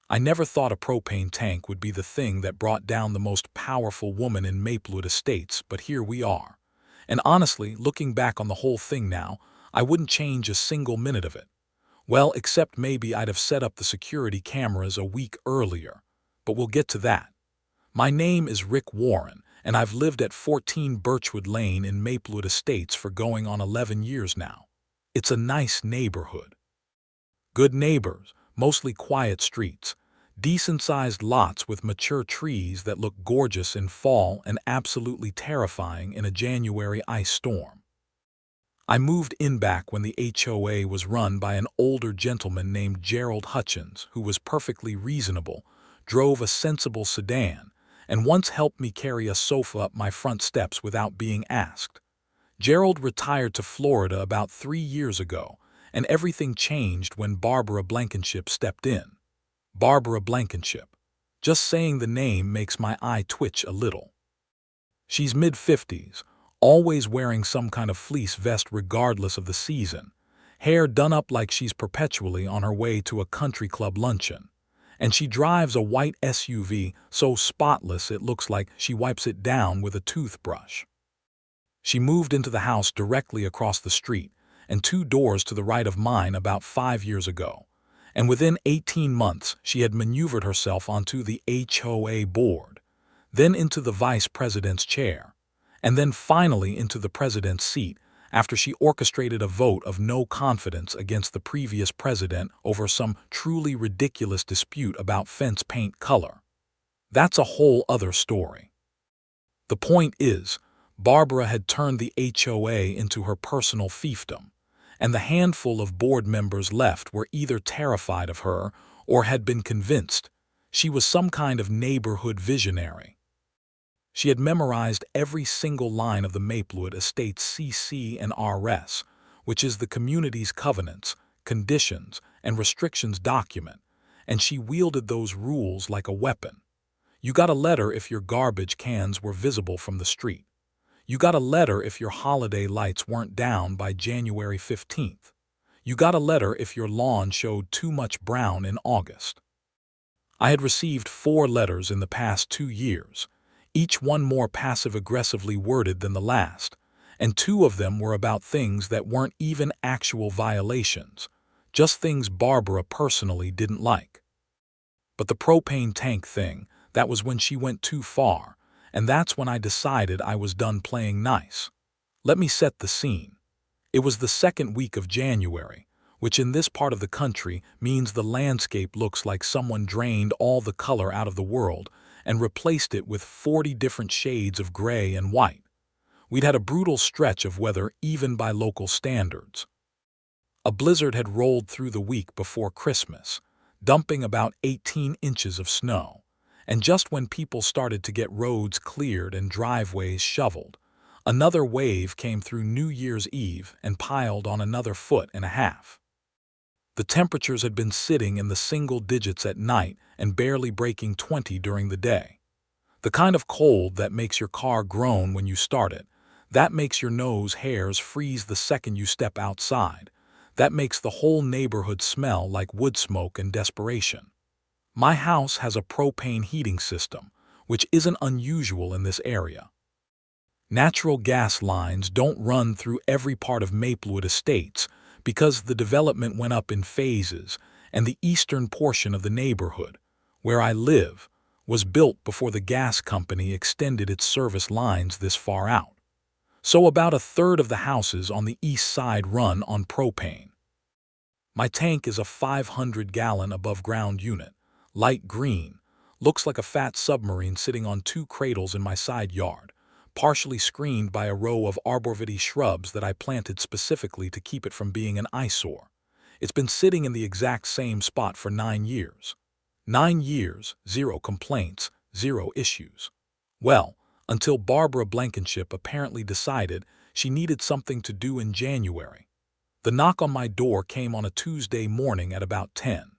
I never thought a propane tank would be the thing that brought down the most powerful woman in Maplewood Estates, but here we are. And honestly, looking back on the whole thing now, I wouldn't change a single minute of it. Well, except maybe I'd have set up the security cameras a week earlier. But we'll get to that. My name is Rick Warren, and I've lived at 14 Birchwood Lane in Maplewood Estates for going on 11 years now. It's a nice neighborhood. Good neighbors, mostly quiet streets, decent-sized lots with mature trees that look gorgeous in fall and absolutely terrifying in a January ice storm. I moved in back when the HOA was run by an older gentleman named Gerald Hutchins, who was perfectly reasonable, drove a sensible sedan, and once helped me carry a sofa up my front steps without being asked. Gerald retired to Florida about 3 years ago, and everything changed when Barbara Blankenship stepped in. Barbara Blankenship. Just saying the name makes my eye twitch a little. She's mid-50s, always wearing some kind of fleece vest regardless of the season, hair done up like she's perpetually on her way to a country club luncheon. And she drives a white SUV so spotless it looks like she wipes it down with a toothbrush. She moved into the house directly across the street and 2 doors to the right of mine about 5 years ago, and within 18 months she had maneuvered herself onto the HOA board, then into the vice president's chair, and then finally into the president's seat after she orchestrated a vote of no confidence against the previous president over some truly ridiculous dispute about fence paint color. That's a whole other story. The point is, Barbara had turned the HOA into her personal fiefdom, and the handful of board members left were either terrified of her or had been convinced she was some kind of neighborhood visionary. She had memorized every single line of the Maplewood Estates CC and RS, which is the community's covenants, conditions, and restrictions document, and she wielded those rules like a weapon. You got a letter if your garbage cans were visible from the street. You got a letter if your holiday lights weren't down by January 15th. You got a letter if your lawn showed too much brown in August. I had received 4 letters in the past 2 years, each one more passive-aggressively worded than the last, and 2 of them were about things that weren't even actual violations, just things Barbara personally didn't like. But the propane tank thing, that was when she went too far, and that's when I decided I was done playing nice. Let me set the scene. It was the 2nd week of January, which in this part of the country means the landscape looks like someone drained all the color out of the world and replaced it with 40 different shades of gray and white. We'd had a brutal stretch of weather even by local standards. A blizzard had rolled through the week before Christmas, dumping about 18 inches of snow, and just when people started to get roads cleared and driveways shoveled, another wave came through New Year's Eve and piled on another 1.5 feet. The temperatures had been sitting in the single digits at night and barely breaking 20 during the day. The kind of cold that makes your car groan when you start it, that makes your nose hairs freeze the second you step outside, that makes the whole neighborhood smell like wood smoke and desperation. My house has a propane heating system, which isn't unusual in this area. Natural gas lines don't run through every part of Maplewood Estates because the development went up in phases, and the eastern portion of the neighborhood, where I live, was built before the gas company extended its service lines this far out. So about 1/3 of the houses on the east side run on propane. My tank is a 500-gallon above-ground unit, light green, looks like a fat submarine sitting on 2 cradles in my side yard, partially screened by a row of arborvitae shrubs that I planted specifically to keep it from being an eyesore. It's been sitting in the exact same spot for 9 years. 9 years, 0 complaints, 0 issues. Well, until Barbara Blankenship apparently decided she needed something to do in January. The knock on my door came on a Tuesday morning at about 10.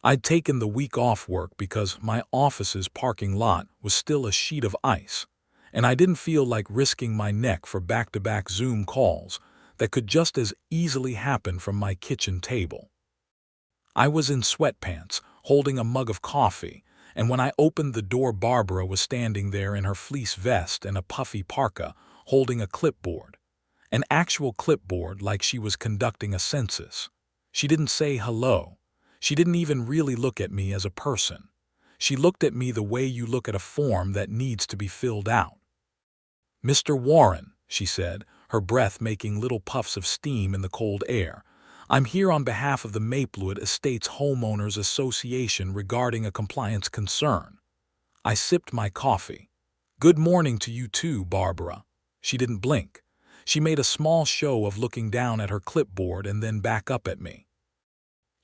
I'd taken the week off work because my office's parking lot was still a sheet of ice, and I didn't feel like risking my neck for back-to-back Zoom calls that could just as easily happen from my kitchen table. I was in sweatpants, holding a mug of coffee, and when I opened the door, Barbara was standing there in her fleece vest and a puffy parka, holding a clipboard. An actual clipboard, like she was conducting a census. She didn't say hello. She didn't even really look at me as a person. She looked at me the way you look at a form that needs to be filled out. "Mr. Warren," she said, her breath making little puffs of steam in the cold air, "I'm here on behalf of the Maplewood Estates Homeowners Association regarding a compliance concern." I sipped my coffee. "Good morning to you too, Barbara." She didn't blink. She made a small show of looking down at her clipboard and then back up at me.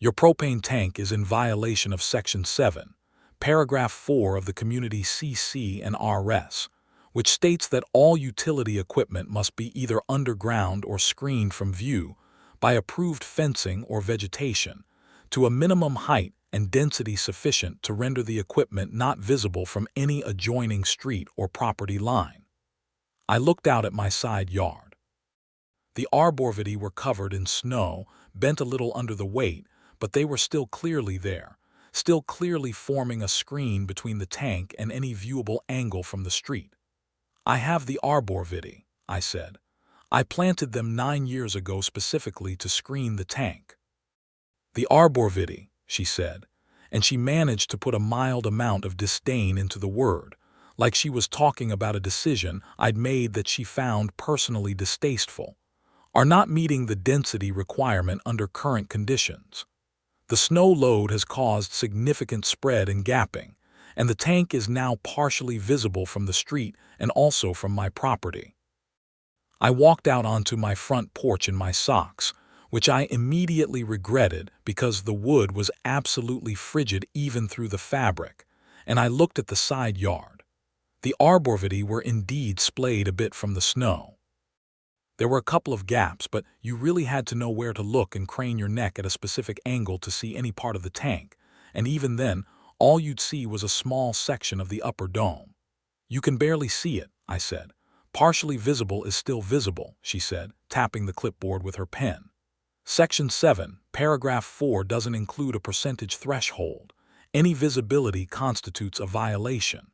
"Your propane tank is in violation of Section 7, Paragraph 4 of the Community CC and RS, which states that all utility equipment must be either underground or screened from view by approved fencing or vegetation to a minimum height and density sufficient to render the equipment not visible from any adjoining street or property line." I looked out at my side yard. The arborvitae were covered in snow, bent a little under the weight, but they were still clearly there, still clearly forming a screen between the tank and any viewable angle from the street. "I have the arborvitae," I said. "I planted them 9 years ago specifically to screen the tank." "The arborvitae," she said, and she managed to put a mild amount of disdain into the word, like she was talking about a decision I'd made that she found personally distasteful, "are not meeting the density requirement under current conditions. The snow load has caused significant spread and gapping, and the tank is now partially visible from the street and also from my property." I walked out onto my front porch in my socks, which I immediately regretted because the wood was absolutely frigid even through the fabric, and I looked at the side yard. The arborvitae were indeed splayed a bit from the snow. There were a couple of gaps, but you really had to know where to look and crane your neck at a specific angle to see any part of the tank, and even then, all you'd see was a small section of the upper dome. "You can barely see it," I said. "Partially visible is still visible," she said, tapping the clipboard with her pen. "Section 7, Paragraph 4 doesn't include a percentage threshold. Any visibility constitutes a violation."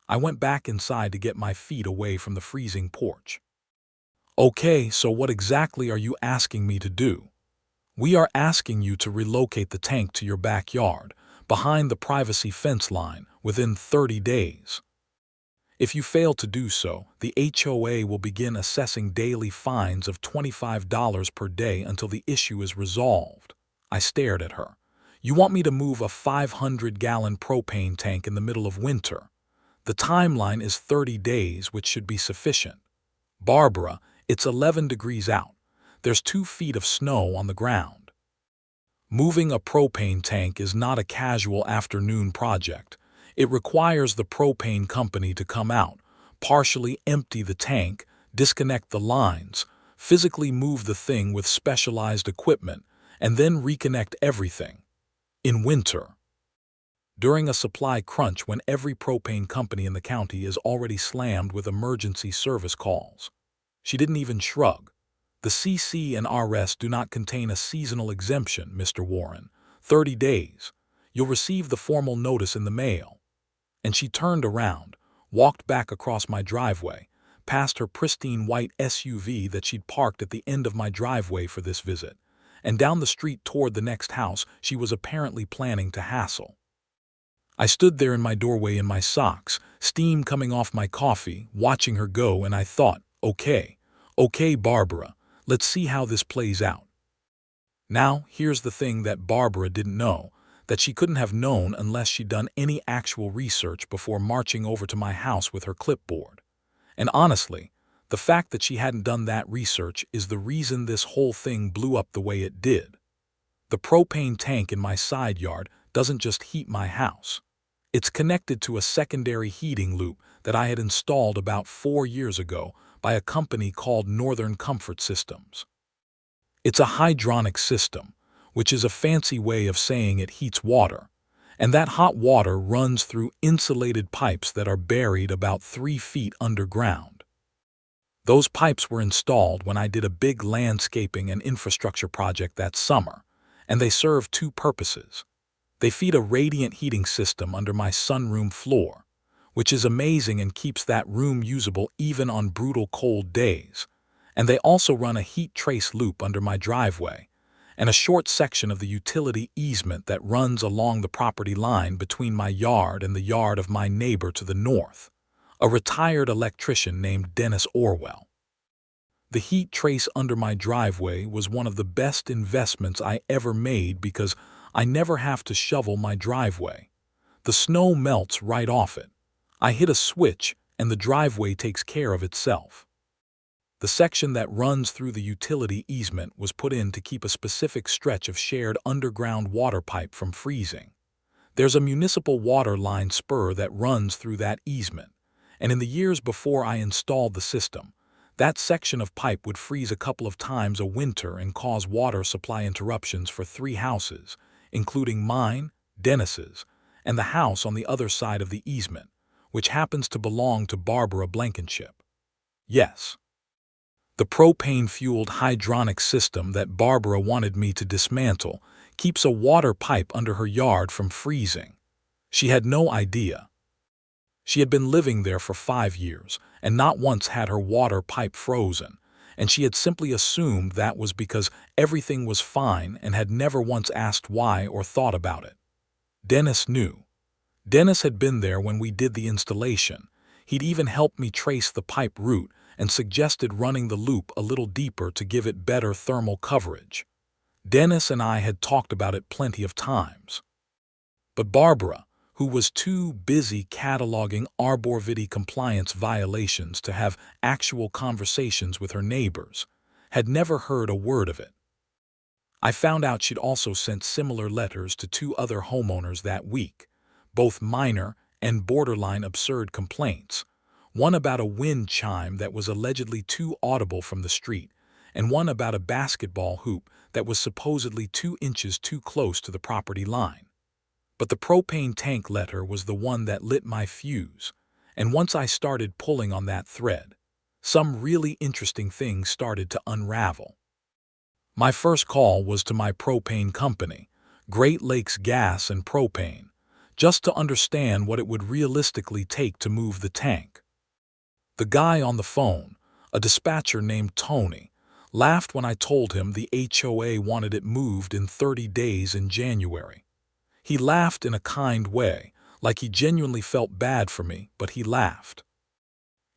I went back inside to get my feet away from the freezing porch. "Okay, so what exactly are you asking me to do?" "We are asking you to relocate the tank to your backyard, behind the privacy fence line, within 30 days. If you fail to do so, the HOA will begin assessing daily fines of $25 per day until the issue is resolved." I stared at her. "You want me to move a 500-gallon propane tank in the middle of winter? The timeline is 30 days, which should be sufficient. Barbara, it's 11 degrees out. There's 2 feet of snow on the ground. Moving a propane tank is not a casual afternoon project. It requires the propane company to come out, partially empty the tank, disconnect the lines, physically move the thing with specialized equipment, and then reconnect everything. In winter. During a supply crunch when every propane company in the county is already slammed with emergency service calls." She didn't even shrug. "The CC and RS do not contain a seasonal exemption, Mr. Warren. 30 days. You'll receive the formal notice in the mail." And she turned around, walked back across my driveway, past her pristine white SUV that she'd parked at the end of my driveway for this visit, and down the street toward the next house she was apparently planning to hassle. I stood there in my doorway in my socks, steam coming off my coffee, watching her go, and I thought, okay, Barbara, let's see how this plays out. Now, here's the thing that Barbara didn't know, that she couldn't have known unless she'd done any actual research before marching over to my house with her clipboard. And honestly, the fact that she hadn't done that research is the reason this whole thing blew up the way it did. The propane tank in my side yard doesn't just heat my house. It's connected to a secondary heating loop that I had installed about 4 years ago by a company called Northern Comfort Systems. It's a hydronic system, which is a fancy way of saying it heats water, and that hot water runs through insulated pipes that are buried about 3 feet underground. Those pipes were installed when I did a big landscaping and infrastructure project that summer, and they serve 2 purposes. They feed a radiant heating system under my sunroom floor, which is amazing and keeps that room usable even on brutal cold days. And they also run a heat trace loop under my driveway, and a short section of the utility easement that runs along the property line between my yard and the yard of my neighbor to the north, a retired electrician named Dennis Orwell. The heat trace under my driveway was one of the best investments I ever made because I never have to shovel my driveway. The snow melts right off it. I hit a switch and the driveway takes care of itself. The section that runs through the utility easement was put in to keep a specific stretch of shared underground water pipe from freezing. There's a municipal water line spur that runs through that easement, and in the years before I installed the system, that section of pipe would freeze a couple of times a winter and cause water supply interruptions for 3 houses, including mine, Dennis's, and the house on the other side of the easement, which happens to belong to Barbara Blankenship. Yes. The propane-fueled hydronic system that Barbara wanted me to dismantle keeps a water pipe under her yard from freezing. She had no idea. She had been living there for 5 years and not once had her water pipe frozen, and she had simply assumed that was because everything was fine and had never once asked why or thought about it. Dennis knew. Dennis had been there when we did the installation. He'd even helped me trace the pipe route and suggested running the loop a little deeper to give it better thermal coverage. Dennis and I had talked about it plenty of times. But Barbara, who was too busy cataloging arborvitae compliance violations to have actual conversations with her neighbors, had never heard a word of it. I found out she'd also sent similar letters to 2 other homeowners that week, both minor and borderline absurd complaints, one about a wind chime that was allegedly too audible from the street, and one about a basketball hoop that was supposedly 2 inches too close to the property line. But the propane tank letter was the one that lit my fuse, and once I started pulling on that thread, some really interesting things started to unravel. My first call was to my propane company, Great Lakes Gas and Propane, just to understand what it would realistically take to move the tank. The guy on the phone, a dispatcher named Tony, laughed when I told him the HOA wanted it moved in 30 days in January. He laughed in a kind way, like he genuinely felt bad for me, but he laughed.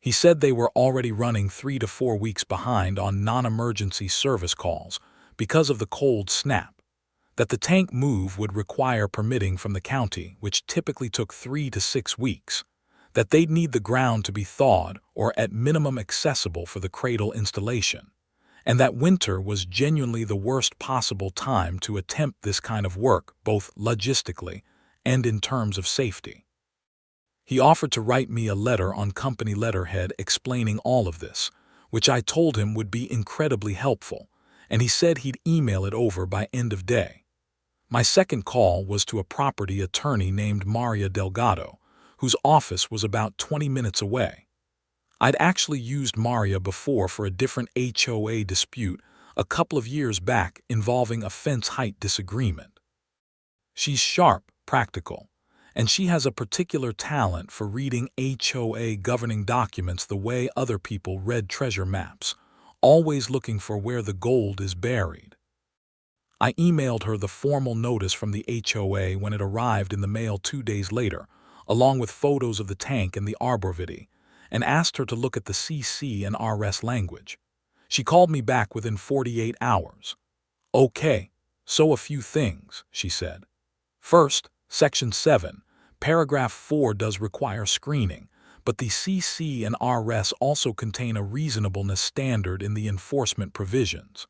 He said they were already running 3 to 4 weeks behind on non-emergency service calls because of the cold snap, that the tank move would require permitting from the county, which typically took 3 to 6 weeks, that they'd need the ground to be thawed or at minimum accessible for the cradle installation, and that winter was genuinely the worst possible time to attempt this kind of work, both logistically and in terms of safety. He offered to write me a letter on company letterhead explaining all of this, which I told him would be incredibly helpful, and he said he'd email it over by end of day. My second call was to a property attorney named Maria Delgado, whose office was about 20 minutes away. I'd actually used Maria before for a different HOA dispute a couple of years back involving a fence height disagreement. She's sharp, practical, and she has a particular talent for reading HOA governing documents the way other people read treasure maps, always looking for where the gold is buried. I emailed her the formal notice from the HOA when it arrived in the mail 2 days later, along with photos of the tank and the arborvitae, and asked her to look at the CC and RS language. She called me back within 48 hours. "Okay, so a few things," she said. "First, Section 7, Paragraph 4 does require screening, but the CC and RS also contain a reasonableness standard in the enforcement provisions.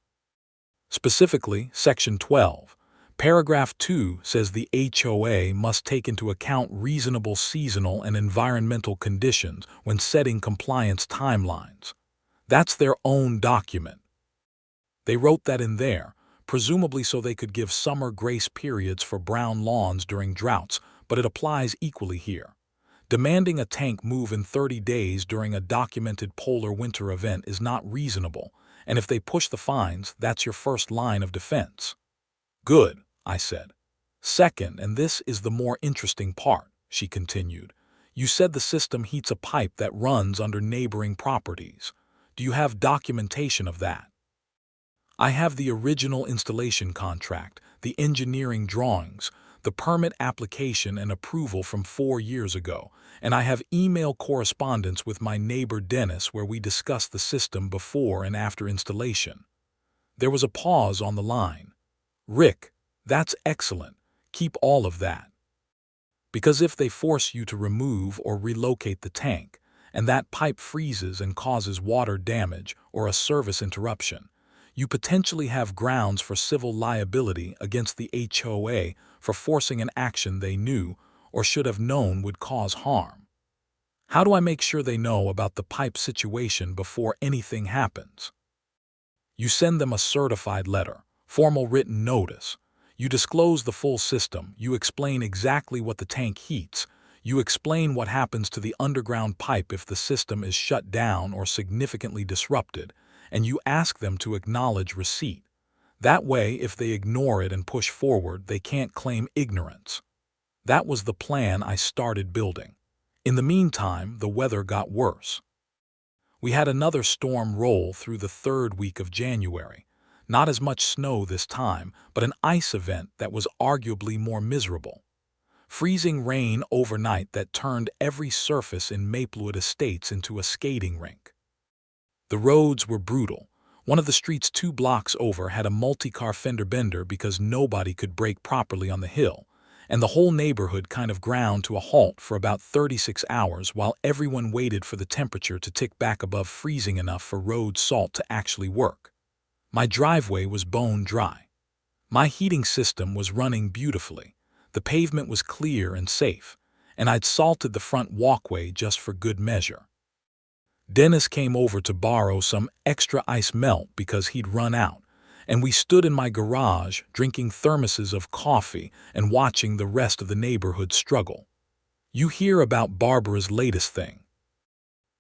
Specifically, Section 12, Paragraph 2 says the HOA must take into account reasonable seasonal and environmental conditions when setting compliance timelines. That's their own document. They wrote that in there, presumably so they could give summer grace periods for brown lawns during droughts, but it applies equally here. Demanding a tank move in 30 days during a documented polar winter event is not reasonable, and if they push the fines, that's your first line of defense." "Good," I said. Second, and this is the more interesting part, she continued, you said the system heats a pipe that runs under neighboring properties. Do you have documentation of that? I have the original installation contract, the engineering drawings, the permit application and approval from 4 years ago, and I have email correspondence with my neighbor Dennis where we discussed the system before and after installation. There was a pause on the line. Rick, that's excellent. Keep all of that. Because if they force you to remove or relocate the tank, and that pipe freezes and causes water damage or a service interruption, you potentially have grounds for civil liability against the HOA for forcing an action they knew or should have known would cause harm. How do I make sure they know about the pipe situation before anything happens? You send them a certified letter, formal written notice. You disclose the full system, you explain exactly what the tank heats, you explain what happens to the underground pipe if the system is shut down or significantly disrupted, and you ask them to acknowledge receipt. That way, if they ignore it and push forward, they can't claim ignorance. That was the plan I started building. In the meantime, the weather got worse. We had another storm roll through the third week of January. Not as much snow this time, but an ice event that was arguably more miserable. Freezing rain overnight that turned every surface in Maplewood Estates into a skating rink. The roads were brutal. One of the streets 2 blocks over had a multi-car fender bender because nobody could brake properly on the hill, and the whole neighborhood kind of ground to a halt for about 36 hours while everyone waited for the temperature to tick back above freezing enough for road salt to actually work. My driveway was bone dry. My heating system was running beautifully. The pavement was clear and safe, and I'd salted the front walkway just for good measure. Dennis came over to borrow some extra ice melt because he'd run out, and we stood in my garage drinking thermoses of coffee and watching the rest of the neighborhood struggle. You hear about Barbara's latest thing?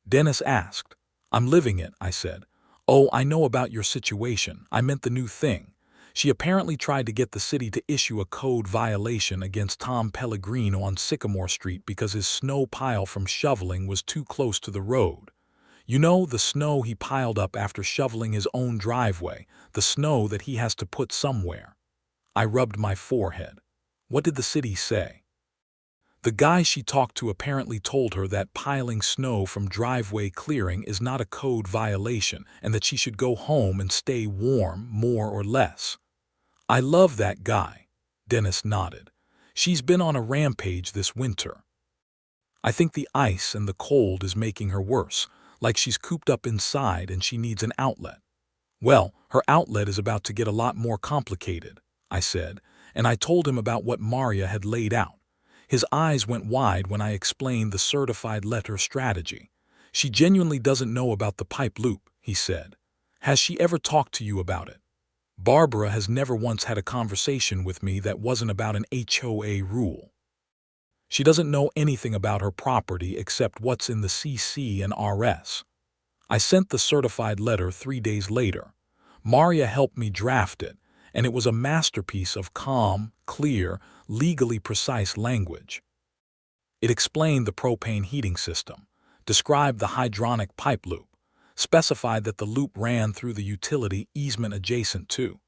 Dennis asked. I'm living it, I said. Oh, I know about your situation. I meant the new thing. She apparently tried to get the city to issue a code violation against Tom Pellegrino on Sycamore Street because his snow pile from shoveling was too close to the road. You know, the snow he piled up after shoveling his own driveway, the snow that he has to put somewhere. I rubbed my forehead. What did the city say? The guy she talked to apparently told her that piling snow from driveway clearing is not a code violation and that she should go home and stay warm, more or less. I love that guy, Dennis nodded. She's been on a rampage this winter. I think the ice and the cold is making her worse, like she's cooped up inside and she needs an outlet. Well, her outlet is about to get a lot more complicated, I said, and I told him about what Maria had laid out. His eyes went wide when I explained the certified letter strategy. She genuinely doesn't know about the pipe loop, he said. Has she ever talked to you about it? Barbara has never once had a conversation with me that wasn't about an HOA rule. She doesn't know anything about her property except what's in the CC and RS. I sent the certified letter 3 days later. Maria helped me draft it, and it was a masterpiece of calm, clear, legally precise language. It explained the propane heating system, described the hydronic pipe loop, specified that the loop ran through the utility easement adjacent to,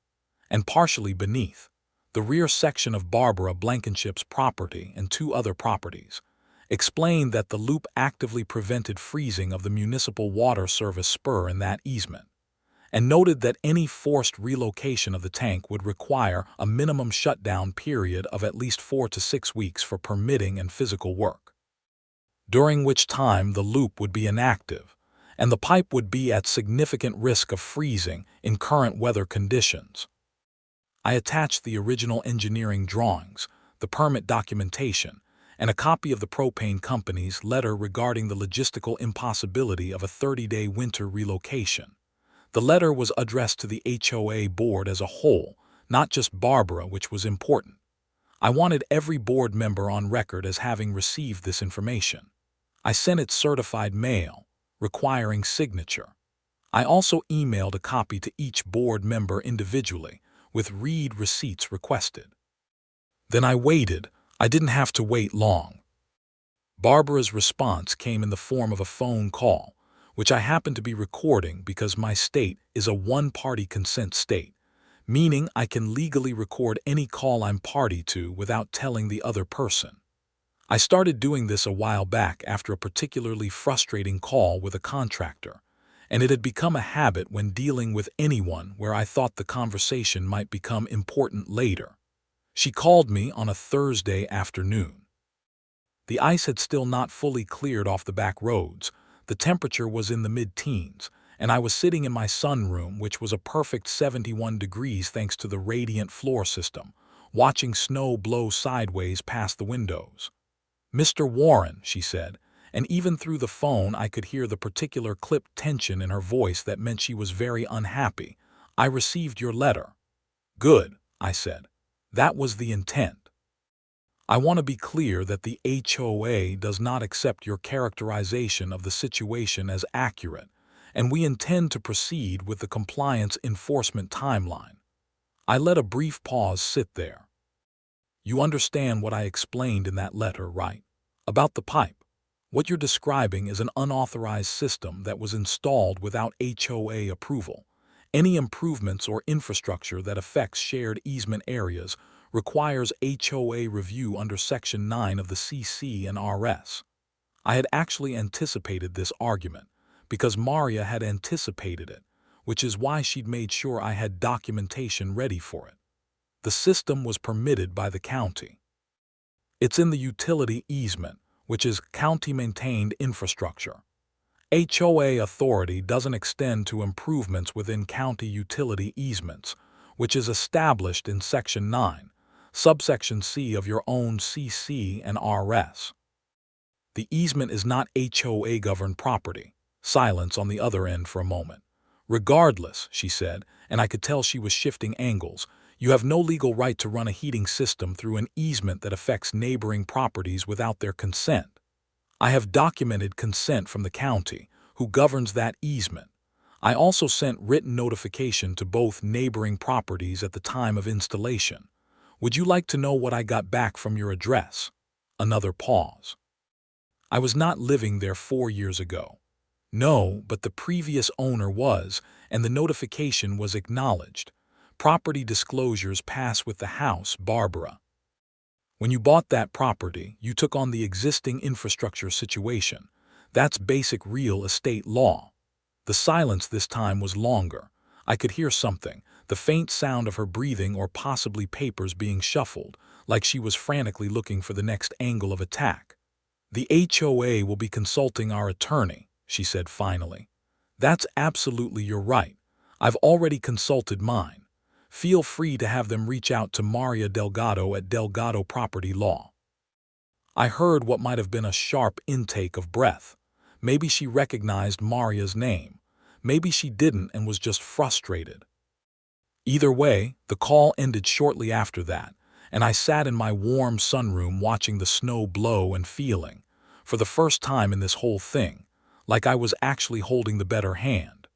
and partially beneath, the rear section of Barbara Blankenship's property and 2 other properties, explained that the loop actively prevented freezing of the municipal water service spur in that easement, and noted that any forced relocation of the tank would require a minimum shutdown period of at least 4 to 6 weeks for permitting and physical work, during which time the loop would be inactive, and the pipe would be at significant risk of freezing in current weather conditions. I attached the original engineering drawings, the permit documentation, and a copy of the propane company's letter regarding the logistical impossibility of a 30-day winter relocation. The letter was addressed to the HOA board as a whole, not just Barbara, which was important. I wanted every board member on record as having received this information. I sent it certified mail, requiring signature. I also emailed a copy to each board member individually, with read receipts requested. Then I waited. I didn't have to wait long. Barbara's response came in the form of a phone call, which I happened to be recording because my state is a one-party consent state, meaning I can legally record any call I'm party to without telling the other person. I started doing this a while back after a particularly frustrating call with a contractor, and it had become a habit when dealing with anyone where I thought the conversation might become important later. She called me on a Thursday afternoon. The ice had still not fully cleared off the back roads, the temperature was in the mid-teens, and I was sitting in my sunroom, which was a perfect 71 degrees thanks to the radiant floor system, watching snow blow sideways past the windows. "Mr. Warren," she said, and even through the phone I could hear the particular clipped tension in her voice that meant she was very unhappy. "I received your letter." "Good," I said. "That was the intent. I want to be clear that the HOA does not accept your characterization of the situation as accurate, and we intend to proceed with the compliance enforcement timeline." I let a brief pause sit there. "You understand what I explained in that letter, right? About the pipe. What you're describing is an unauthorized system that was installed without HOA approval. Any improvements or infrastructure that affects shared easement areas requires HOA review under Section 9 of the CC and RS. I had actually anticipated this argument, because Maria had anticipated it, which is why she'd made sure I had documentation ready for it. The system was permitted by the county. It's in the utility easement, which is county-maintained infrastructure. HOA authority doesn't extend to improvements within county utility easements, which is established in Section 9, subsection C of your own CC and RS. The easement is not HOA-governed property. Silence on the other end for a moment. "Regardless," she said, and I could tell she was shifting angles, "you have no legal right to run a heating system through an easement that affects neighboring properties without their consent. I have documented consent from the county, who governs that easement. I also sent written notification to both neighboring properties at the time of installation. Would you like to know what I got back from your address?" Another pause. "I was not living there 4 years ago." "No, but the previous owner was, and the notification was acknowledged. Property disclosures pass with the house, Barbara. When you bought that property, you took on the existing infrastructure situation. That's basic real estate law." The silence this time was longer. I could hear something, the faint sound of her breathing or possibly papers being shuffled, like she was frantically looking for the next angle of attack. "The HOA will be consulting our attorney," she said finally. "That's absolutely your right. I've already consulted mine. Feel free to have them reach out to Maria Delgado at Delgado Property Law." I heard what might have been a sharp intake of breath. Maybe she recognized Maria's name. Maybe she didn't and was just frustrated. Either way, the call ended shortly after that, and I sat in my warm sunroom watching the snow blow and feeling, for the first time in this whole thing, like I was actually holding the better hand.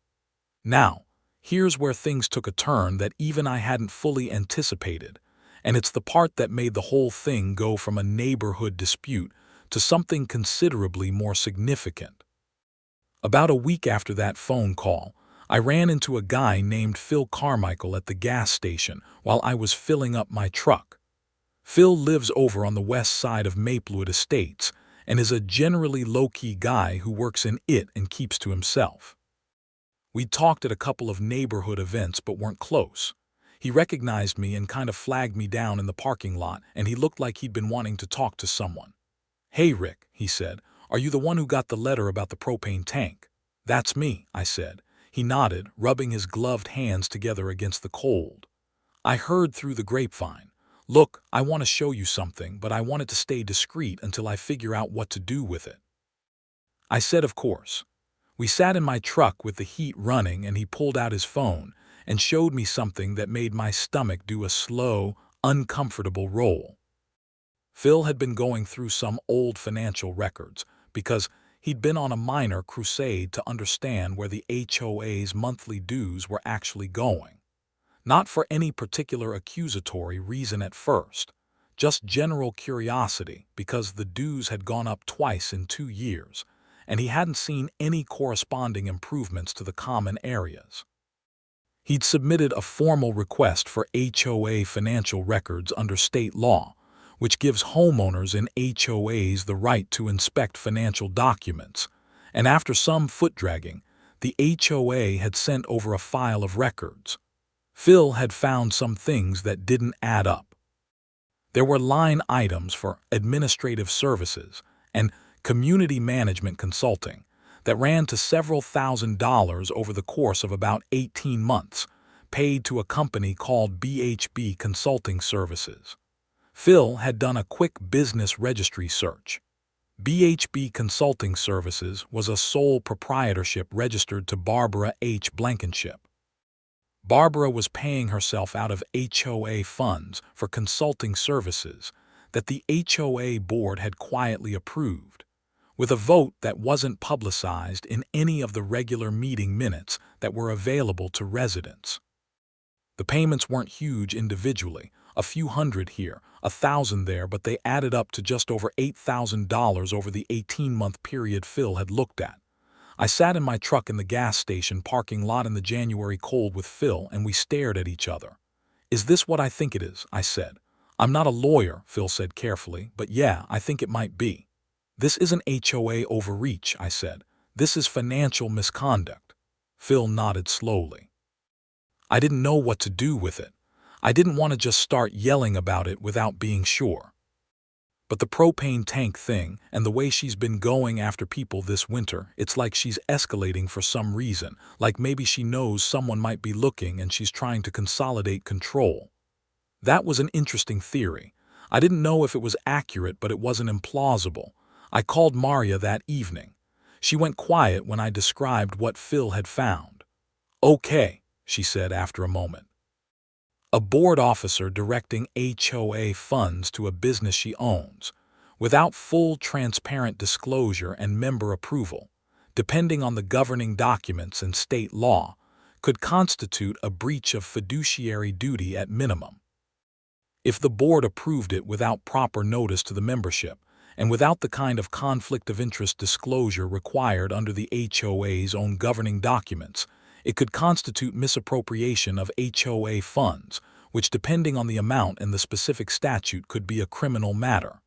Now, here's where things took a turn that even I hadn't fully anticipated, and it's the part that made the whole thing go from a neighborhood dispute to something considerably more significant. About a week after that phone call, I ran into a guy named Phil Carmichael at the gas station while I was filling up my truck. Phil lives over on the west side of Maplewood Estates and is a generally low-key guy who works in it and keeps to himself. We'd talked at a couple of neighborhood events but weren't close. He recognized me and kind of flagged me down in the parking lot, and he looked like he'd been wanting to talk to someone. "Hey Rick," he said, "are you the one who got the letter about the propane tank?" "That's me," I said. He nodded, rubbing his gloved hands together against the cold. "I heard through the grapevine. Look, I want to show you something, but I want it to stay discreet until I figure out what to do with it." I said of course. We sat in my truck with the heat running, and he pulled out his phone and showed me something that made my stomach do a slow, uncomfortable roll. Phil had been going through some old financial records because he'd been on a minor crusade to understand where the HOA's monthly dues were actually going. Not for any particular accusatory reason at first, just general curiosity because the dues had gone up twice in 2 years, and he hadn't seen any corresponding improvements to the common areas. He'd submitted a formal request for HOA financial records under state law, which gives homeowners in HOAs the right to inspect financial documents, and after some foot-dragging, the HOA had sent over a file of records. Phil had found some things that didn't add up. There were line items for administrative services and community management consulting that ran to several $1,000s over the course of about 18 months, paid to a company called BHB Consulting Services. Phil had done a quick business registry search. BHB Consulting Services was a sole proprietorship registered to Barbara H. Blankenship. Barbara was paying herself out of HOA funds for consulting services that the HOA board had quietly approved, with a vote that wasn't publicized in any of the regular meeting minutes that were available to residents. The payments weren't huge individually, a few hundred here, 1,000 there, but they added up to just over $8,000 over the 18-month period Phil had looked at. I sat in my truck in the gas station parking lot in the January cold with Phil, and we stared at each other. "Is this what I think it is?" I said. "I'm not a lawyer," Phil said carefully, "but yeah, I think it might be." "This isn't HOA overreach," I said. "This is financial misconduct." Phil nodded slowly. I didn't know what to do with it. I didn't want to just start yelling about it without being sure. But the propane tank thing and the way she's been going after people this winter, it's like she's escalating for some reason, like maybe she knows someone might be looking and she's trying to consolidate control. That was an interesting theory. I didn't know if it was accurate, but it wasn't implausible. I called Maria that evening. She went quiet when I described what Phil had found. "Okay," she said after a moment. "A board officer directing HOA funds to a business she owns, without full transparent disclosure and member approval, depending on the governing documents and state law, could constitute a breach of fiduciary duty at minimum. If the board approved it without proper notice to the membership, and without the kind of conflict of interest disclosure required under the HOA's own governing documents, it could constitute misappropriation of HOA funds, which, depending on the amount and the specific statute, could be a criminal matter."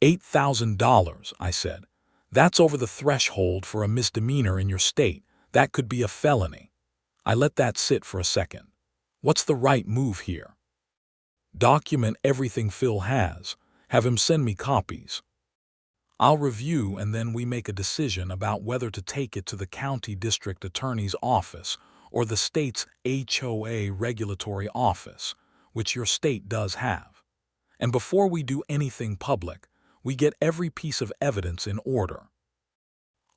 $8,000, I said. "That's over the threshold for a misdemeanor in your state. That could be a felony." I let that sit for a second. "What's the right move here?" "Document everything Phil has. Have him send me copies. I'll review, and then we make a decision about whether to take it to the county district attorney's office or the state's HOA regulatory office, which your state does have. And before we do anything public, we get every piece of evidence in order."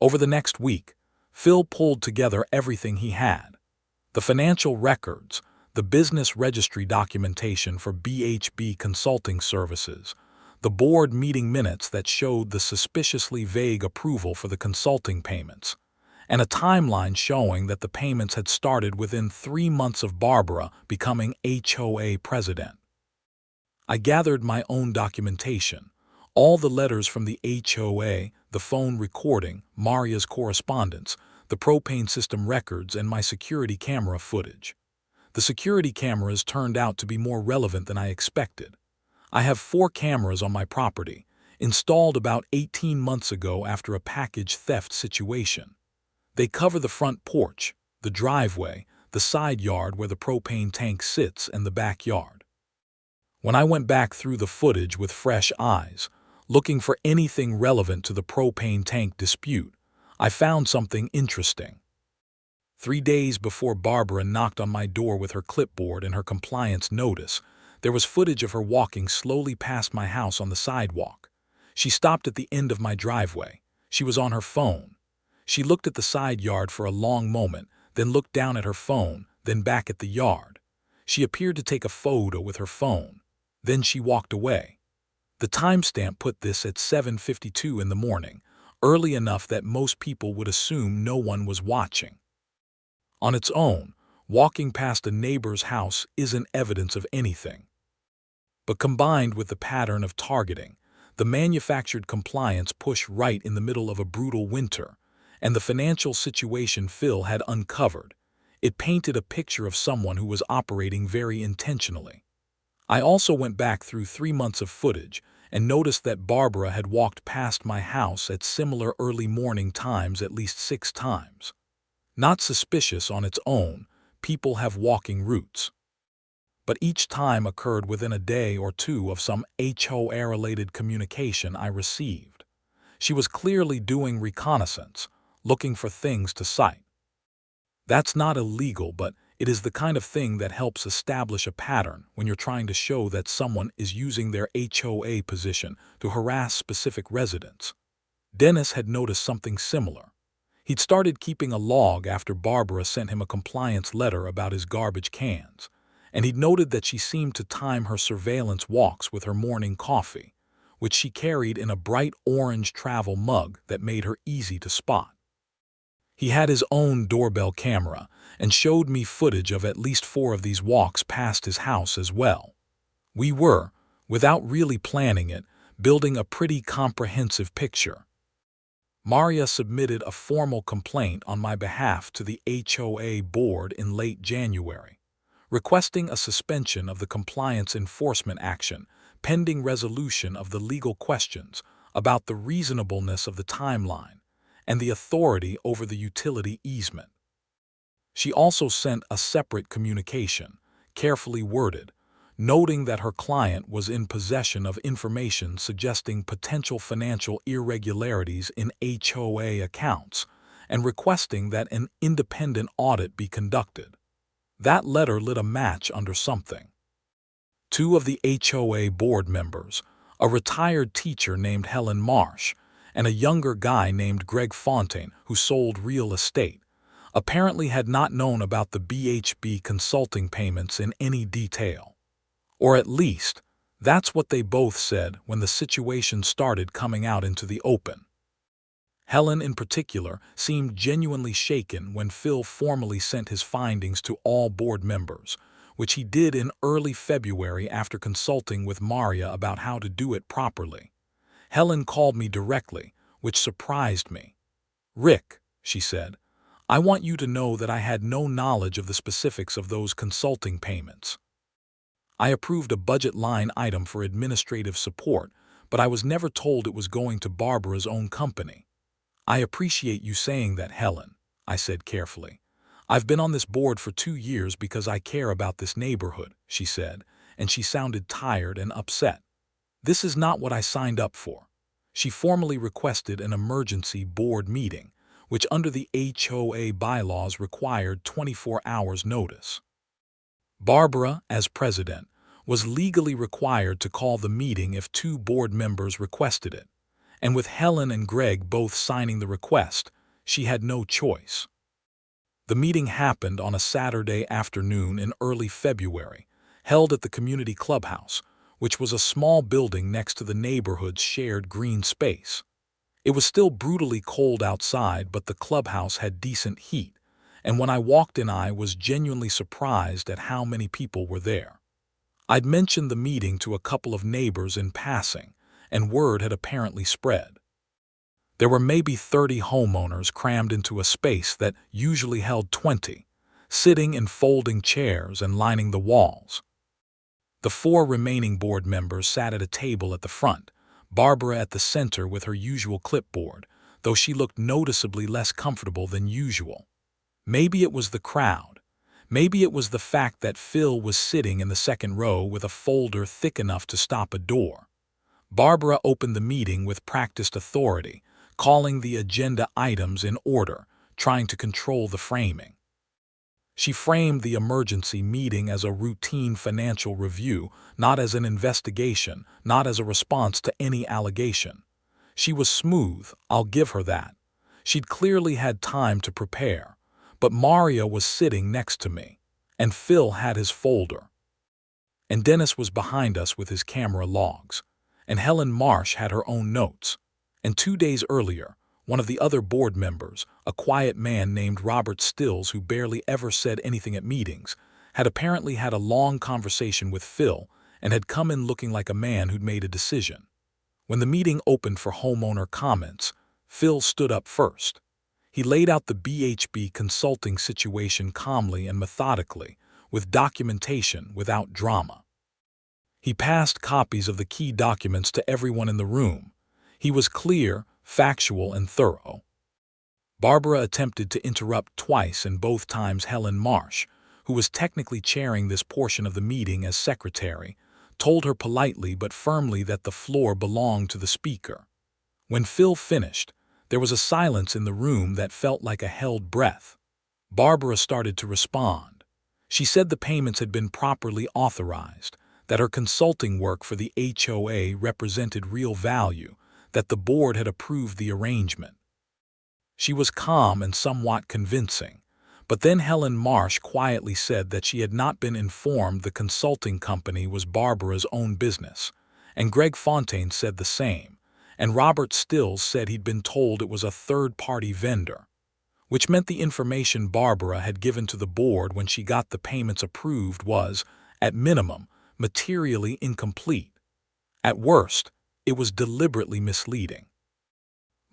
Over the next week, Phil pulled together everything he had: the financial records, the business registry documentation for BHB Consulting Services, the board meeting minutes that showed the suspiciously vague approval for the consulting payments, and a timeline showing that the payments had started within 3 months of Barbara becoming HOA president. I gathered my own documentation, all the letters from the HOA, the phone recording, Maria's correspondence, the propane system records, and my security camera footage. The security cameras turned out to be more relevant than I expected. I have 4 cameras on my property, installed about 18 months ago after a package theft situation. They cover the front porch, the driveway, the side yard where the propane tank sits, and the backyard. When I went back through the footage with fresh eyes, looking for anything relevant to the propane tank dispute, I found something interesting. 3 days before Barbara knocked on my door with her clipboard and her compliance notice, there was footage of her walking slowly past my house on the sidewalk. She stopped at the end of my driveway. She was on her phone. She looked at the side yard for a long moment, then looked down at her phone, then back at the yard. She appeared to take a photo with her phone. Then she walked away. The timestamp put this at 7:52 in the morning, early enough that most people would assume no one was watching. On its own, walking past a neighbor's house isn't evidence of anything. But combined with the pattern of targeting, the manufactured compliance push right in the middle of a brutal winter, and the financial situation Phil had uncovered, it painted a picture of someone who was operating very intentionally. I also went back through 3 months of footage and noticed that Barbara had walked past my house at similar early morning times at least 6 times. Not suspicious on its own, people have walking routes. But each time occurred within a day or two of some HOA-related communication I received. She was clearly doing reconnaissance, looking for things to cite. That's not illegal, but it is the kind of thing that helps establish a pattern when you're trying to show that someone is using their HOA position to harass specific residents. Dennis had noticed something similar. He'd started keeping a log after Barbara sent him a compliance letter about his garbage cans, and he'd noted that she seemed to time her surveillance walks with her morning coffee, which she carried in a bright orange travel mug that made her easy to spot. He had his own doorbell camera and showed me footage of at least 4 of these walks past his house as well. We were, without really planning it, building a pretty comprehensive picture. Maria submitted a formal complaint on my behalf to the HOA board in late January, requesting a suspension of the compliance enforcement action pending resolution of the legal questions about the reasonableness of the timeline and the authority over the utility easement. She also sent a separate communication, carefully worded, noting that her client was in possession of information suggesting potential financial irregularities in HOA accounts and requesting that an independent audit be conducted. That letter lit a match under something. 2 of the HOA board members, a retired teacher named Helen Marsh and a younger guy named Greg Fontaine who sold real estate, apparently had not known about the BHB consulting payments in any detail. Or at least, that's what they both said when the situation started coming out into the open. Helen in particular seemed genuinely shaken when Phil formally sent his findings to all board members, which he did in early February after consulting with Maria about how to do it properly. Helen called me directly, which surprised me. "Rick," she said, "I want you to know that I had no knowledge of the specifics of those consulting payments. I approved a budget line item for administrative support, but I was never told it was going to Barbara's own company." "I appreciate you saying that, Helen," I said carefully. "I've been on this board for 2 years because I care about this neighborhood," she said, and she sounded tired and upset. "This is not what I signed up for." She formally requested an emergency board meeting, which under the HOA bylaws required 24 hours notice. Barbara, as president, was legally required to call the meeting if 2 board members requested it, and with Helen and Greg both signing the request, she had no choice. The meeting happened on a Saturday afternoon in early February, held at the community clubhouse, which was a small building next to the neighborhood's shared green space. It was still brutally cold outside, but the clubhouse had decent heat, and when I walked in I was genuinely surprised at how many people were there. I'd mentioned the meeting to a couple of neighbors in passing, and word had apparently spread. There were maybe 30 homeowners crammed into a space that usually held 20, sitting in folding chairs and lining the walls. The 4 remaining board members sat at a table at the front, Barbara at the center with her usual clipboard, though she looked noticeably less comfortable than usual. Maybe it was the crowd. Maybe it was the fact that Phil was sitting in the second row with a folder thick enough to stop a door. Barbara opened the meeting with practiced authority, calling the agenda items in order, trying to control the framing. She framed the emergency meeting as a routine financial review, not as an investigation, not as a response to any allegation. She was smooth, I'll give her that. She'd clearly had time to prepare, but Maria was sitting next to me, and Phil had his folder. And Dennis was behind us with his camera logs, and Helen Marsh had her own notes. And 2 days earlier, one of the other board members, a quiet man named Robert Stills who barely ever said anything at meetings, had apparently had a long conversation with Phil and had come in looking like a man who'd made a decision. When the meeting opened for homeowner comments, Phil stood up first. He laid out the BHB consulting situation calmly and methodically, with documentation without drama. He passed copies of the key documents to everyone in the room. He was clear, factual, and thorough. Barbara attempted to interrupt twice, and both times Helen Marsh, who was technically chairing this portion of the meeting as secretary, told her politely but firmly that the floor belonged to the speaker. When Phil finished, there was a silence in the room that felt like a held breath. Barbara started to respond. She said the payments had been properly authorized, that her consulting work for the HOA represented real value, that the board had approved the arrangement. She was calm and somewhat convincing, but then Helen Marsh quietly said that she had not been informed the consulting company was Barbara's own business, and Greg Fontaine said the same, and Robert Stills said he'd been told it was a third-party vendor, which meant the information Barbara had given to the board when she got the payments approved was, at minimum, materially incomplete. At worst, it was deliberately misleading.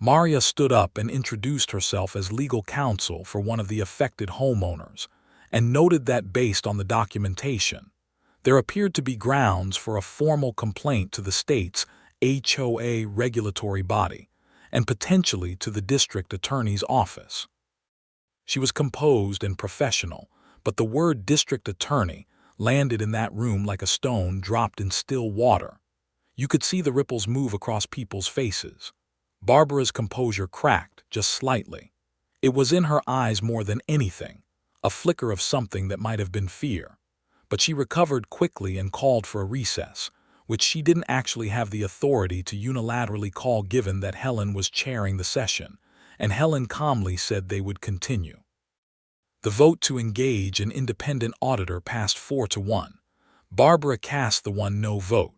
Maria stood up and introduced herself as legal counsel for one of the affected homeowners, and noted that based on the documentation, there appeared to be grounds for a formal complaint to the state's HOA regulatory body, and potentially to the district attorney's office. She was composed and professional, but the word district attorney landed in that room like a stone dropped in still water. You could see the ripples move across people's faces. Barbara's composure cracked just slightly. It was in her eyes more than anything, a flicker of something that might have been fear. But she recovered quickly and called for a recess, which she didn't actually have the authority to unilaterally call given that Helen was chairing the session, and Helen calmly said they would continue. The vote to engage an independent auditor passed 4-1. Barbara cast the 1-no vote.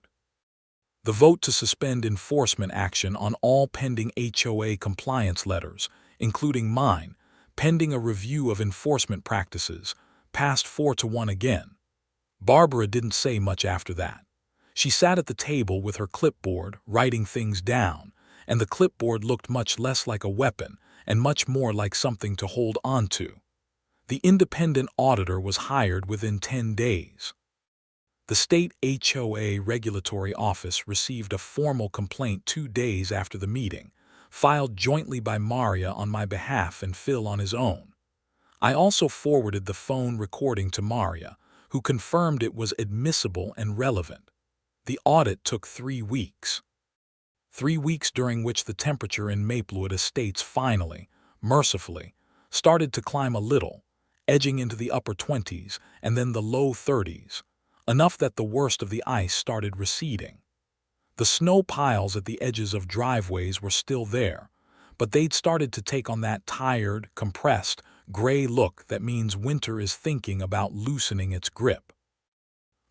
The vote to suspend enforcement action on all pending HOA compliance letters, including mine, pending a review of enforcement practices, passed 4-1 again. Barbara didn't say much after that. She sat at the table with her clipboard, writing things down, and the clipboard looked much less like a weapon and much more like something to hold on to. The independent auditor was hired within 10 days. The state HOA regulatory office received a formal complaint 2 days after the meeting, filed jointly by Maria on my behalf and Phil on his own. I also forwarded the phone recording to Maria, who confirmed it was admissible and relevant. The audit took 3 weeks. 3 weeks during which the temperature in Maplewood Estates finally, mercifully, started to climb a little, edging into the upper 20s and then the low 30s, enough that the worst of the ice started receding. The snow piles at the edges of driveways were still there, but they'd started to take on that tired, compressed, gray look that means winter is thinking about loosening its grip.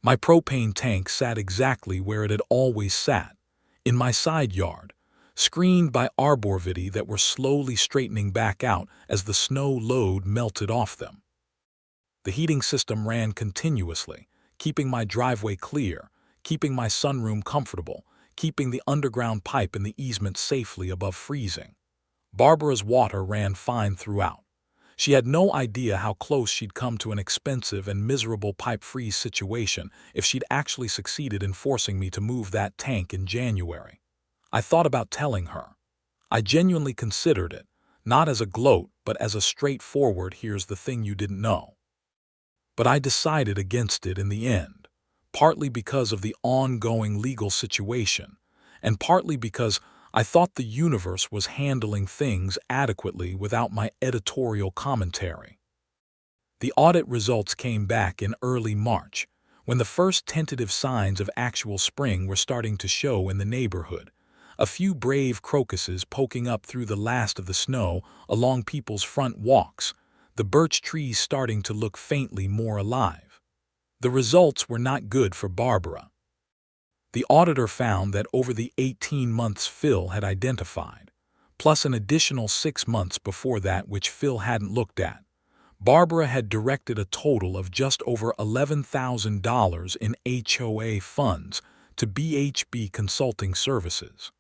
My propane tank sat exactly where it had always sat, in my side yard, screened by arborvitae that were slowly straightening back out as the snow load melted off them. The heating system ran continuously, keeping my driveway clear, keeping my sunroom comfortable, keeping the underground pipe in the easement safely above freezing. Barbara's water ran fine throughout. She had no idea how close she'd come to an expensive and miserable pipe freeze situation if she'd actually succeeded in forcing me to move that tank in January. I thought about telling her. I genuinely considered it, not as a gloat but as a straightforward here's the thing you didn't know. But I decided against it in the end, partly because of the ongoing legal situation, and partly because I thought the universe was handling things adequately without my editorial commentary. The audit results came back in early March, when the first tentative signs of actual spring were starting to show in the neighborhood, a few brave crocuses poking up through the last of the snow along people's front walks, the birch trees starting to look faintly more alive. The results were not good for Barbara. The auditor found that over the 18 months Phil had identified, plus an additional 6 months before that which Phil hadn't looked at, Barbara had directed a total of just over $11,000 in HOA funds to BHB Consulting Services.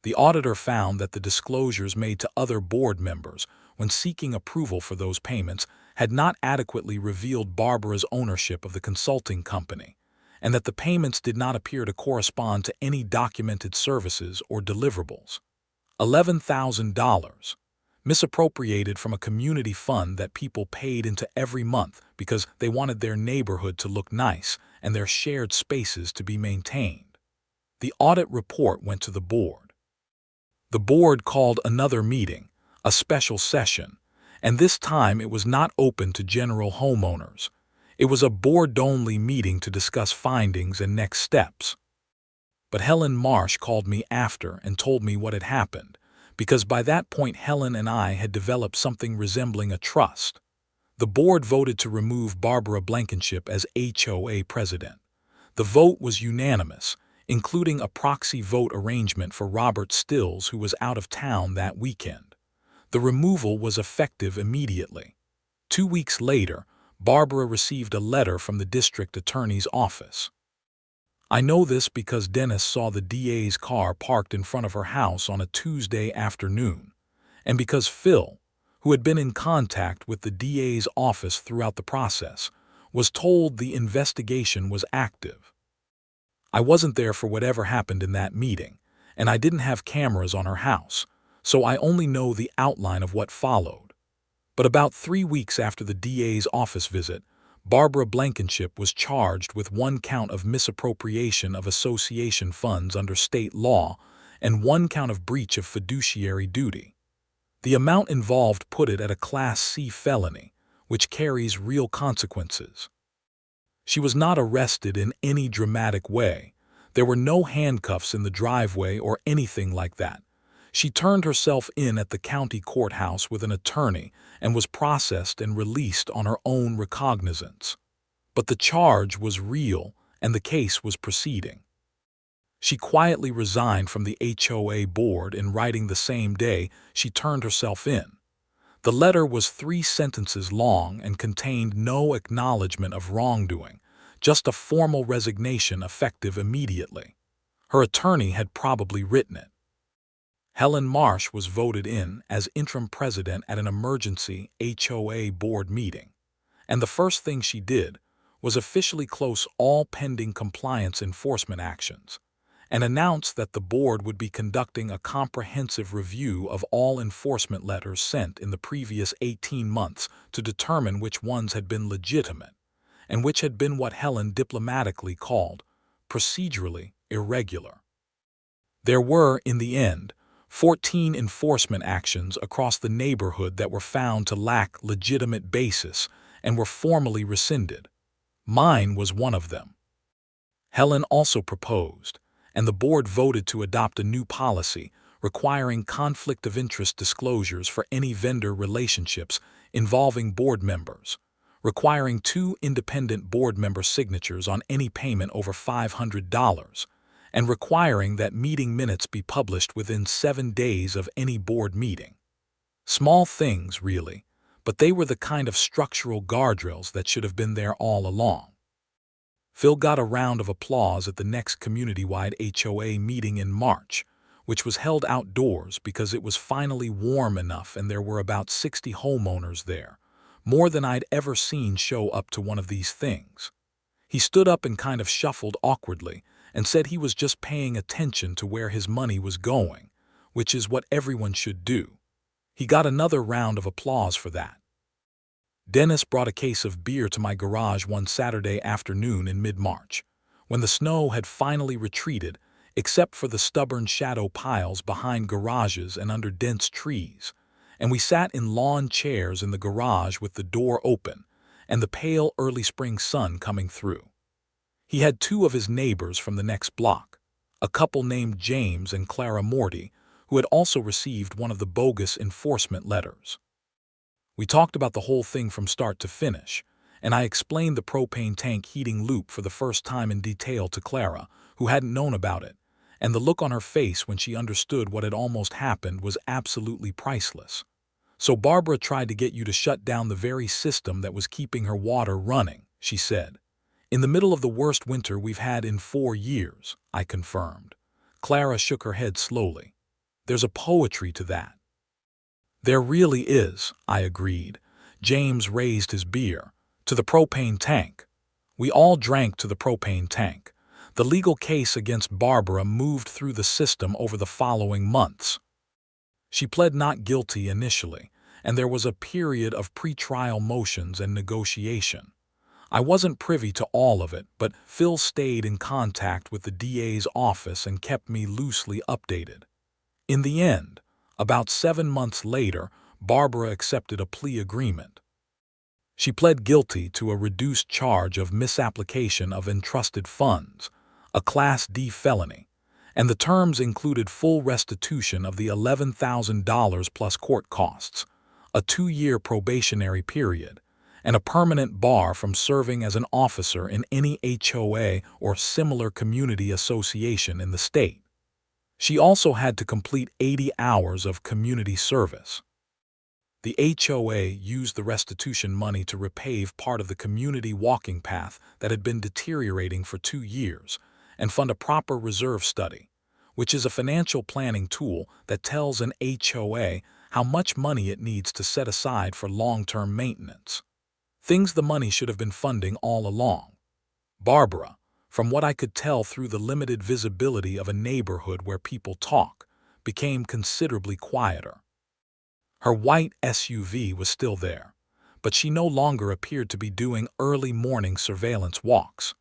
The auditor found that the disclosures made to other board members when seeking approval for those payments had not adequately revealed Barbara's ownership of the consulting company, and that the payments did not appear to correspond to any documented services or deliverables. $11,000, misappropriated from a community fund that people paid into every month because they wanted their neighborhood to look nice and their shared spaces to be maintained. The audit report went to the board. The board called another meeting, a special session, and this time it was not open to general homeowners. It was a board-only meeting to discuss findings and next steps. But Helen Marsh called me after and told me what had happened, because by that point Helen and I had developed something resembling a trust. The board voted to remove Barbara Blankenship as HOA president. The vote was unanimous, including a proxy vote arrangement for Robert Stills, who was out of town that weekend. The removal was effective immediately. 2 weeks later, Barbara received a letter from the district attorney's office. I know this because Dennis saw the DA's car parked in front of her house on a Tuesday afternoon, and because Phil, who had been in contact with the DA's office throughout the process, was told the investigation was active. I wasn't there for whatever happened in that meeting, and I didn't have cameras on her house, so I only know the outline of what followed. But about 3 weeks after the DA's office visit, Barbara Blankenship was charged with 1 count of misappropriation of association funds under state law and 1 count of breach of fiduciary duty. The amount involved put it at a Class C felony, which carries real consequences. She was not arrested in any dramatic way. There were no handcuffs in the driveway or anything like that. She turned herself in at the county courthouse with an attorney and was processed and released on her own recognizance. But the charge was real and the case was proceeding. She quietly resigned from the HOA board in writing the same day she turned herself in. The letter was 3 sentences long and contained no acknowledgement of wrongdoing, just a formal resignation effective immediately. Her attorney had probably written it. Helen Marsh was voted in as interim president at an emergency HOA board meeting, and the first thing she did was officially close all pending compliance enforcement actions and announce that the board would be conducting a comprehensive review of all enforcement letters sent in the previous 18 months to determine which ones had been legitimate and which had been what Helen diplomatically called procedurally irregular. There were, in the end, 14 enforcement actions across the neighborhood that were found to lack legitimate basis and were formally rescinded. Mine was one of them. Helen also proposed, and the board voted to adopt a new policy requiring conflict of interest disclosures for any vendor relationships involving board members, requiring 2 independent board member signatures on any payment over $500, and requiring that meeting minutes be published within 7 days of any board meeting. Small things, really, but they were the kind of structural guardrails that should have been there all along. Phil got a round of applause at the next community-wide HOA meeting in March, which was held outdoors because it was finally warm enough and there were about 60 homeowners there, more than I'd ever seen show up to one of these things. He stood up and kind of shuffled awkwardly and said he was just paying attention to where his money was going, which is what everyone should do. He got another round of applause for that. Dennis brought a case of beer to my garage one Saturday afternoon in mid-March, when the snow had finally retreated, except for the stubborn shadow piles behind garages and under dense trees, and we sat in lawn chairs in the garage with the door open and the pale early spring sun coming through. He had 2 of his neighbors from the next block, a couple named James and Clara Morty, who had also received one of the bogus enforcement letters. We talked about the whole thing from start to finish, and I explained the propane tank heating loop for the first time in detail to Clara, who hadn't known about it, and the look on her face when she understood what had almost happened was absolutely priceless. So Barbara tried to get you to shut down the very system that was keeping her water running, she said. In the middle of the worst winter we've had in 4 years, I confirmed. Clara shook her head slowly. There's a poetry to that. There really is, I agreed. James raised his beer. To the propane tank. We all drank to the propane tank. The legal case against Barbara moved through the system over the following months. She pled not guilty initially, and there was a period of pre-trial motions and negotiation. I wasn't privy to all of it, but Phil stayed in contact with the DA's office and kept me loosely updated. In the end, about 7 months later, Barbara accepted a plea agreement. She pled guilty to a reduced charge of misapplication of entrusted funds, a Class D felony, and the terms included full restitution of the $11,000 plus court costs, a 2-year probationary period, and a permanent bar from serving as an officer in any HOA or similar community association in the state. She also had to complete 80 hours of community service. The HOA used the restitution money to repave part of the community walking path that had been deteriorating for 2 years and fund a proper reserve study, which is a financial planning tool that tells an HOA how much money it needs to set aside for long-term maintenance. Things the money should have been funding all along. Barbara, from what I could tell through the limited visibility of a neighborhood where people talk, became considerably quieter. Her white SUV was still there, but she no longer appeared to be doing early morning surveillance walks.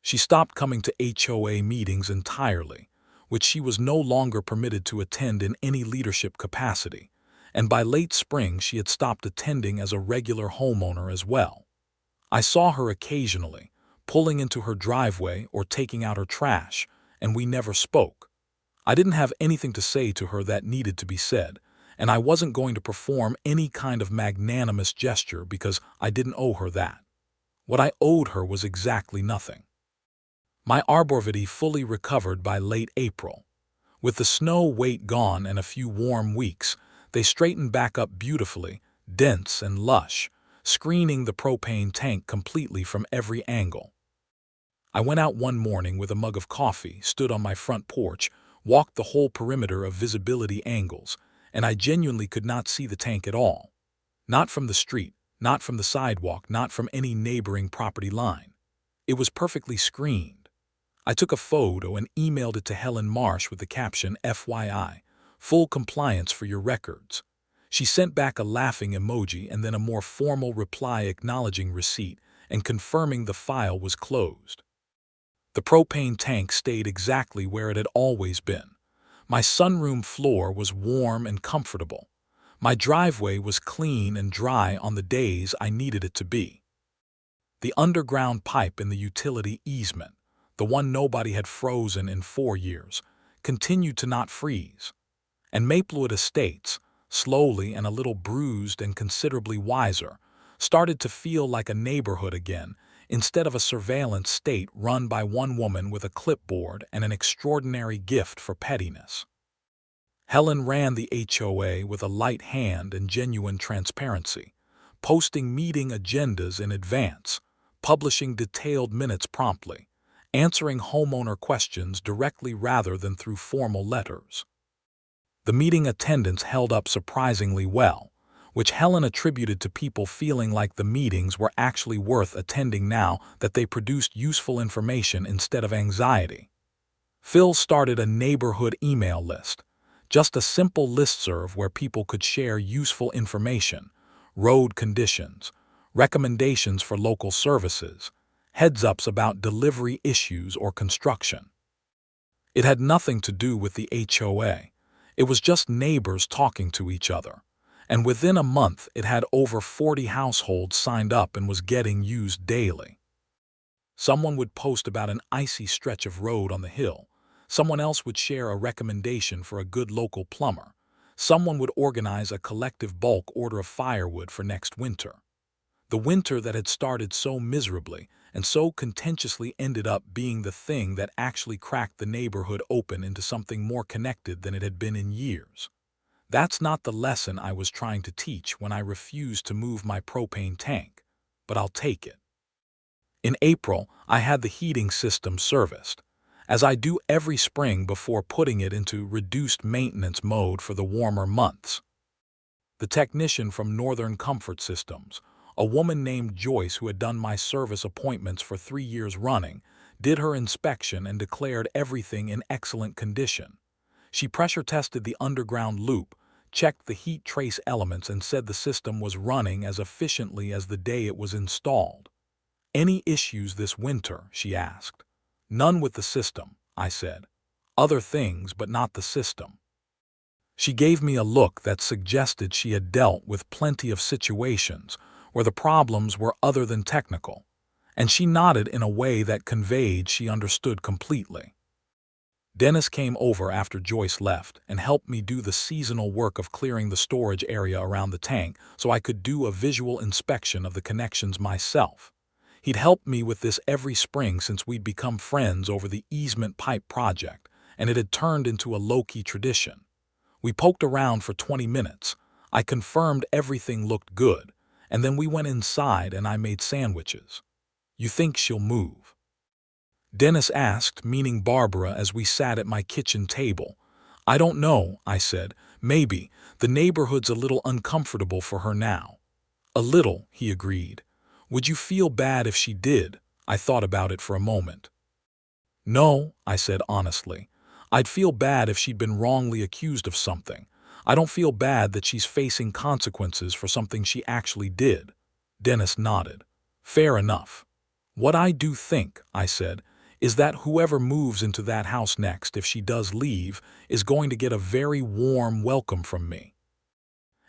She stopped coming to HOA meetings entirely, which she was no longer permitted to attend in any leadership capacity, and by late spring she had stopped attending as a regular homeowner as well. I saw her occasionally, pulling into her driveway or taking out her trash, and we never spoke. I didn't have anything to say to her that needed to be said, and I wasn't going to perform any kind of magnanimous gesture because I didn't owe her that. What I owed her was exactly nothing. My arborvitae fully recovered by late April. With the snow weight gone and a few warm weeks, they straightened back up beautifully, dense and lush, screening the propane tank completely from every angle. I went out one morning with a mug of coffee, stood on my front porch, walked the whole perimeter of visibility angles, and I genuinely could not see the tank at all. Not from the street, not from the sidewalk, not from any neighboring property line. It was perfectly screened. I took a photo and emailed it to Helen Marsh with the caption, FYI, full compliance for your records. She sent back a laughing emoji and then a more formal reply acknowledging receipt and confirming the file was closed. The propane tank stayed exactly where it had always been. My sunroom floor was warm and comfortable. My driveway was clean and dry on the days I needed it to be. The underground pipe in the utility easement, the one nobody had frozen in 4 years, continued to not freeze. And Maplewood Estates, slowly and a little bruised and considerably wiser, started to feel like a neighborhood again, instead of a surveillance state run by one woman with a clipboard and an extraordinary gift for pettiness. Helen ran the HOA with a light hand and genuine transparency, posting meeting agendas in advance, publishing detailed minutes promptly, answering homeowner questions directly rather than through formal letters. The meeting attendance held up surprisingly well, which Helen attributed to people feeling like the meetings were actually worth attending now that they produced useful information instead of anxiety. Phil started a neighborhood email list, just a simple listserv where people could share useful information, road conditions, recommendations for local services, heads-ups about delivery issues or construction. It had nothing to do with the HOA. It was just neighbors talking to each other. And within a month it had over 40 households signed up and was getting used daily. Someone would post about an icy stretch of road on the hill. Someone else would share a recommendation for a good local plumber. Someone would organize a collective bulk order of firewood for next winter. The winter that had started so miserably and so contentiously ended up being the thing that actually cracked the neighborhood open into something more connected than it had been in years. That's not the lesson I was trying to teach when I refused to move my propane tank, but I'll take it. In April, I had the heating system serviced, as I do every spring before putting it into reduced maintenance mode for the warmer months. The technician from Northern Comfort Systems, a woman named Joyce who had done my service appointments for 3 years running, did her inspection and declared everything in excellent condition. She pressure tested the underground loop, checked the heat trace elements, and said the system was running as efficiently as the day it was installed. "Any issues this winter?" she asked. "None with the system," I said. "Other things, but not the system." She gave me a look that suggested she had dealt with plenty of situations where the problems were other than technical, and she nodded in a way that conveyed she understood completely. Dennis came over after Joyce left and helped me do the seasonal work of clearing the storage area around the tank so I could do a visual inspection of the connections myself. He'd helped me with this every spring since we'd become friends over the easement pipe project, and it had turned into a low-key tradition. We poked around for 20 minutes. I confirmed everything looked good, and then we went inside and I made sandwiches. "You think she'll move?" Dennis asked, meaning Barbara, as we sat at my kitchen table. "I don't know," I said. "Maybe. The neighborhood's a little uncomfortable for her now." "A little," he agreed. "Would you feel bad if she did?" I thought about it for a moment. "No," I said honestly. "I'd feel bad if she'd been wrongly accused of something. I don't feel bad that she's facing consequences for something she actually did." Dennis nodded. "Fair enough." "What I do think," I said, "is that whoever moves into that house next, if she does leave, is going to get a very warm welcome from me.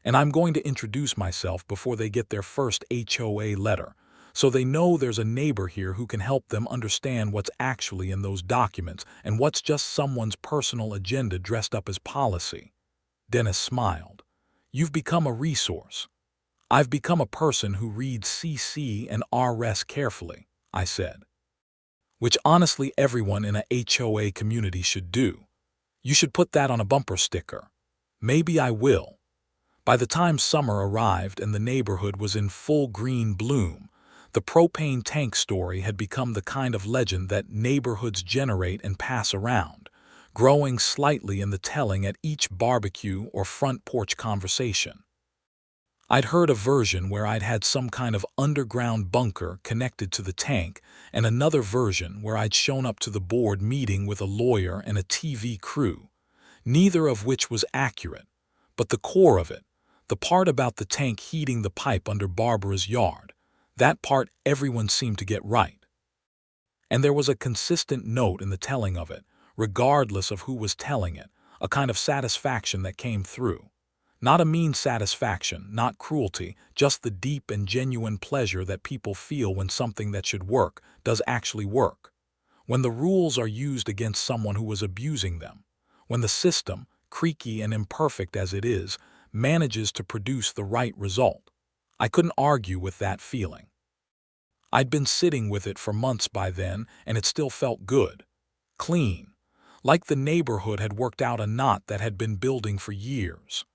And I'm going to introduce myself before they get their first HOA letter, so they know there's a neighbor here who can help them understand what's actually in those documents and what's just someone's personal agenda dressed up as policy." Dennis smiled. "You've become a resource." "I've become a person who reads CC and RS carefully," I said. "Which honestly everyone in a HOA community should do. You should put that on a bumper sticker." "Maybe I will." By the time summer arrived and the neighborhood was in full green bloom, the propane tank story had become the kind of legend that neighborhoods generate and pass around, growing slightly in the telling at each barbecue or front porch conversation. I'd heard a version where I'd had some kind of underground bunker connected to the tank, and another version where I'd shown up to the board meeting with a lawyer and a TV crew, neither of which was accurate. But the core of it, the part about the tank heating the pipe under Barbara's yard, that part everyone seemed to get right. And there was a consistent note in the telling of it, regardless of who was telling it, a kind of satisfaction that came through. Not a mean satisfaction, not cruelty, just the deep and genuine pleasure that people feel when something that should work does actually work. When the rules are used against someone who was abusing them. When the system, creaky and imperfect as it is, manages to produce the right result. I couldn't argue with that feeling. I'd been sitting with it for months by then, and it still felt good. Clean. Like the neighborhood had worked out a knot that had been building for years.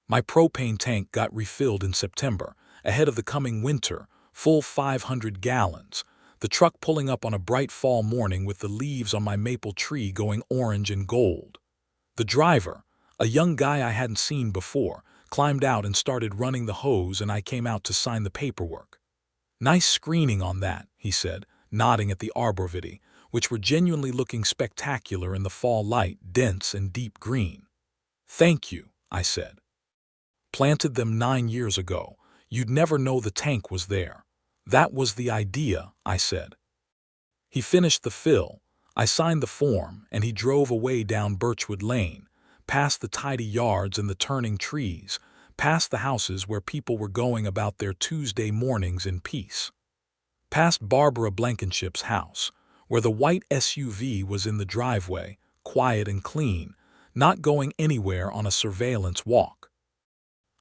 My propane tank got refilled in September, ahead of the coming winter, full 500 gallons, the truck pulling up on a bright fall morning with the leaves on my maple tree going orange and gold. The driver, a young guy I hadn't seen before, climbed out and started running the hose, and I came out to sign the paperwork. "Nice screening on that," he said, nodding at the arborvitae, which were genuinely looking spectacular in the fall light, dense and deep green. "Thank you," I said. "Planted them 9 years ago. You'd never know the tank was there. That was the idea," I said. He finished the fill, I signed the form, and he drove away down Birchwood Lane, past the tidy yards and the turning trees, past the houses where people were going about their Tuesday mornings in peace. Past Barbara Blankenship's house, where the white SUV was in the driveway, quiet and clean, not going anywhere on a surveillance walk.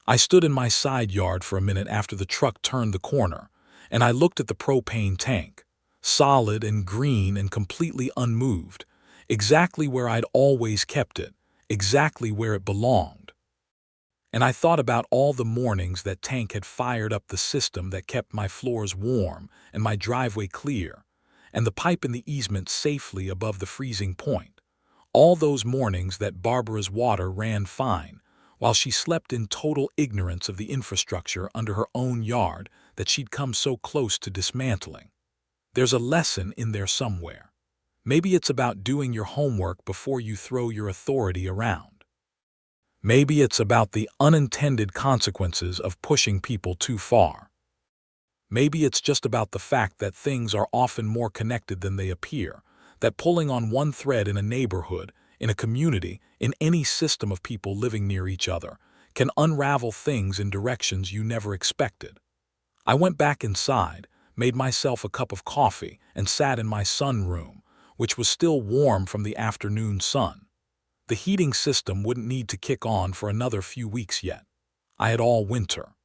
I stood in my side yard for a minute after the truck turned the corner, and I looked at the propane tank, solid and green and completely unmoved, exactly where I'd always kept it, exactly where it belonged. And I thought about all the mornings that Tank had fired up the system that kept my floors warm and my driveway clear, and the pipe in the easement safely above the freezing point. All those mornings that Barbara's water ran fine, while she slept in total ignorance of the infrastructure under her own yard that she'd come so close to dismantling. There's a lesson in there somewhere. Maybe it's about doing your homework before you throw your authority around. Maybe it's about the unintended consequences of pushing people too far. Maybe it's just about the fact that things are often more connected than they appear, that pulling on one thread in a neighborhood, in a community, in any system of people living near each other, can unravel things in directions you never expected. I went back inside, made myself a cup of coffee, and sat in my sunroom, which was still warm from the afternoon sun. The heating system wouldn't need to kick on for another few weeks yet. I had all winter.